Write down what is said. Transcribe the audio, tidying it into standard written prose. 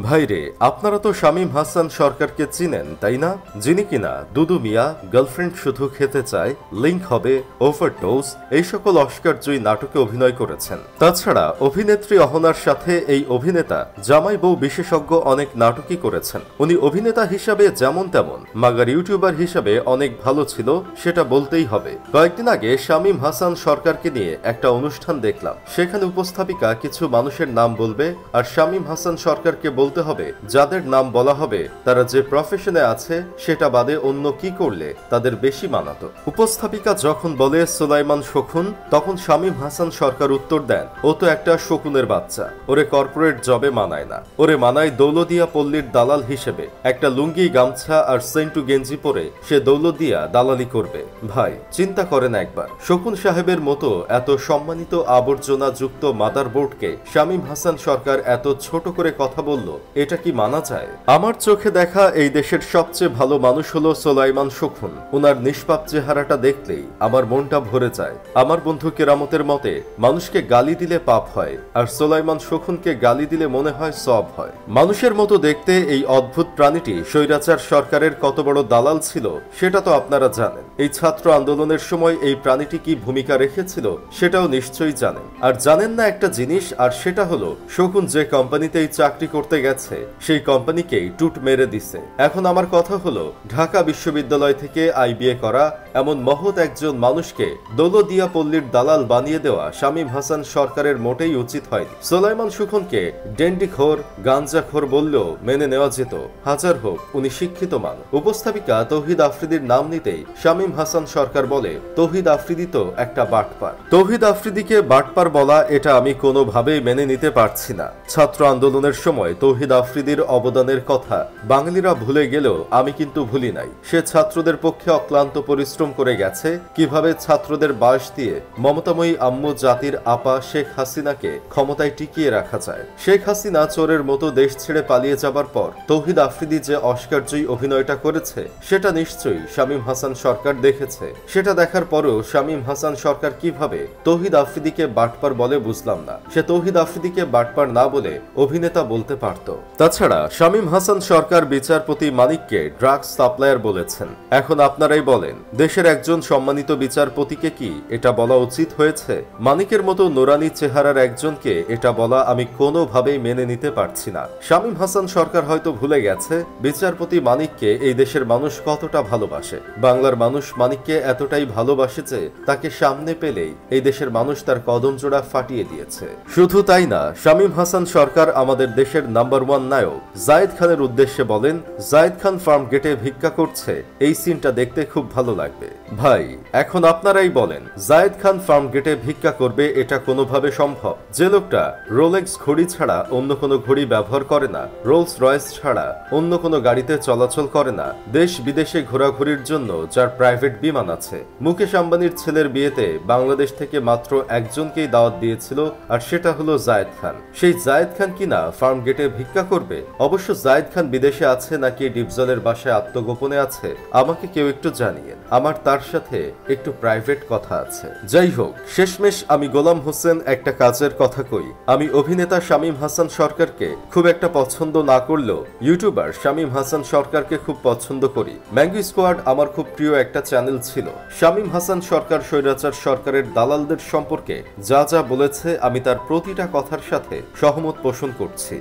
ভাইরে, আপনারা তো শামীম হাসান সরকারকে চিনেন তাই না? যিনি কিনা দুদু মিয়া, গার্লফ্রেন্ড শুধু খেতে চায়, লিংক হবে, ওভারডোজ এই সকল অস্কারজয়ী নাটকে অভিনয় করেছেন। তাছাড়া অভিনেত্রী অহনার সাথে এই অভিনেতা জামাই বউ বিশেষজ্ঞ অনেক নাটকই করেছেন। উনি অভিনেতা হিসাবে যেমন তেমন, মাগার ইউটিউবার হিসাবে অনেক ভালো ছিল, সেটা বলতেই হবে। কয়েকদিন আগে শামীম হাসান সরকারকে নিয়ে একটা অনুষ্ঠান দেখলাম। সেখানে উপস্থাপিকা কিছু মানুষের নাম বলবে, আর শামীম হাসান সরকারকে বলতে হবে যাদের নাম বলা হবে তারা যে প্রফেশনে আছে সেটা বাদে অন্য কি করলে তাদের বেশি মানাতো। উপস্থাপিকা যখন বলে সুলাইমান শকুন, তখন শামীম হাসান সরকার উত্তর দেন, ও তো একটা শকুনের বাচ্চা, ওরে কর্পোরেট জবে মানায় না, ওরে মানায় দৌলদিয়া পল্লীর দালাল হিসেবে। একটা লুঙ্গি, গামছা আর সেন্টু গেঞ্জি পরে সে দৌলদিয়া দালালি করবে। ভাই চিন্তা করেন একবার, শকুন সাহেবের মতো এত সম্মানিত আবর্জনা যুক্ত মাদারবোর্ডকে শামীম হাসান সরকার এত ছোট করে কথা বলল, এটা কি মানা যায়? আমার চোখে দেখা এই দেশের সবচেয়ে ভালো মানুষ হলো সুলাইমান শকুন। উনার নিষ্পাপ চেহারাটা দেখলেই আমার মনটা ভরে যায়। আমার বন্ধু কেরামতের মতে মানুষকে গালি দিলে পাপ হয়, আর সুলাইমান শকুনকে গালি দিলে মনে হয় সব হয়। মানুষের মতো দেখতে এই অদ্ভুত প্রাণীটি স্বৈরাচার সরকারের কত বড় দালাল ছিল সেটা তো আপনারা জানেন। এই ছাত্র আন্দোলনের সময় এই প্রাণীটি কি ভূমিকা রেখেছিল সেটাও নিশ্চয়ই জানেন। আর জানেন না একটা জিনিস, আর সেটা হলো শকুন যে কোম্পানিতেই চাকরি করতে গেছে সেই কোম্পানিকেই টুট মেরে দিছে। এখন আমার কথা হলো, ঢাকা বিশ্ববিদ্যালয় থেকে আইবিএ করা এমন মহৎ একজন মানুষকে দৌলদিয়া পল্লীর দালাল বানিয়ে দেওয়া শামীম হাসান সরকারের মোটেই উচিত হয়নি। সুলাইমান শকুনকে ডেন্ডিখোর, গাঞ্জাখোর বললেও মেনে নেওয়া যেত, হাজার হোক উনি শিক্ষিত মানুষ। উপস্থাপিকা তৌহিদ আফ্রিদির নাম নিতেই শামীম হাসান সরকার বলে, তৌহিদ আফ্রিদি তো একটা বাটপার। তৌহিদ আফ্রিদিকে বাটপার বলা এটা আমি কোনোভাবেই মেনে নিতে পারছি না। ছাত্র আন্দোলনের সময় তৌহিদ আফ্রিদির অবদানের কথা বাঙালিরা ভুলে গেলেও আমি কিন্তু ভুলি নাই। সে ছাত্রদের পক্ষে অক্লান্ত পরিশ্রম করে গেছে। কিভাবে ছাত্রদের বাস দিয়ে মমতাময়ী আম্মু জাতির আপা শেখ হাসিনাকে ক্ষমতায় টিকিয়ে রাখা যায়। শেখ হাসিনা চোরের মতো দেশ ছেড়ে পালিয়ে যাবার পর তৌহিদ আফ্রিদি যে অস্কারজয়ী অভিনয়টা করেছে সেটা নিশ্চয়ই শামীম হাসান সরকার দেখেছে। সেটা দেখার পরেও শামীম হাসান সরকার কিভাবে তৌহিদ আফ্রিদিকে বাটপার বলে বুঝলাম না। সে তৌহিদ আফ্রিদিকে বাটপার না বলে অভিনেতা বলতে পারত। তাছাড়া শামীম হাসান সরকার বিচারপতি মানিককে ড্রাগস সাপ্লায়ার বলেছেন। এখন আপনারাই বলেন, দেশের একজন সম্মানিত বিচারপতিকে কি এটা বলা উচিত হয়েছে? মানিকের মতো নোরানি চেহারার একজনকে এটা বলা আমি কোনোভাবেই মেনে নিতে পারছি না। শামীম হাসান সরকার হয়তো ভুলে গেছে বিচারপতি মানিককে এই দেশের মানুষ কতটা ভালোবাসে। বাংলার মানুষ মানিককে এতটাই ভালোবাসে যে তাকে সামনে পেলেই এই দেশের মানুষ তার কদম জোড়া ফাটিয়ে দিয়েছে। শুধু তাই না, শামীম হাসান সরকার আমাদের দেশের নাম্বার ওয়ান নায়ক জায়েদ খানের উদ্দেশ্যে বলেন, জায়েদ খান ফার্ম গেটে ভিক্ষা করছে, এই সিনটা দেখতে খুব ভালো লাগবে। ভাই এখন আপনারাই বলেন, জায়েদ খান ফার্ম গেটে ভিক্ষা করবে এটা কোনোভাবে সম্ভব? যে লোকটা রোলেক্স ঘড়ি ছাড়া অন্য কোনো ঘড়ি ব্যবহার করে না, রোলস রয়েস ছাড়া অন্য কোনো গাড়িতে চলাচল করে না, দেশ বিদেশে ঘোরাঘুরির জন্য যার প্রাইভেট বিমান আছে, মুকেশ আম্বানির ছেলের বিয়েতে বাংলাদেশ থেকে মাত্র একজনকেই দাওয়াত দিয়েছিল, আর সেটা হলো জায়েদ খান। সেই জায়েদ খান কিনা ফার্ম গেটে ভিক্ষা করবে? অবশ্য জায়েদ খান বিদেশে আছে নাকি ডিপজলের বাসায় আত্মগোপনে আছে আমাকে কেউ একটু জানিয়েন, আমার তার সাথে একটু প্রাইভেট কথা আছে। যাই হোক, শেষমেশ আমি গোলাম হোসেন একটা কাজের কথা কই, আমি অভিনেতা শামীম হাসান সরকারকে খুব একটা পছন্দ না করলেও ইউটিউবার শামীম হাসান সরকারকে খুব পছন্দ করি। ম্যাঙ্গো স্কোয়াড আমার খুব প্রিয় একটা চ্যানেল ছিল। শামীম হাসান সরকার স্বৈরাচার সরকারের দালালদের সম্পর্কে যা যা বলেছে আমি তার প্রতিটা কথার সাথে সহমত পোষণ করছি।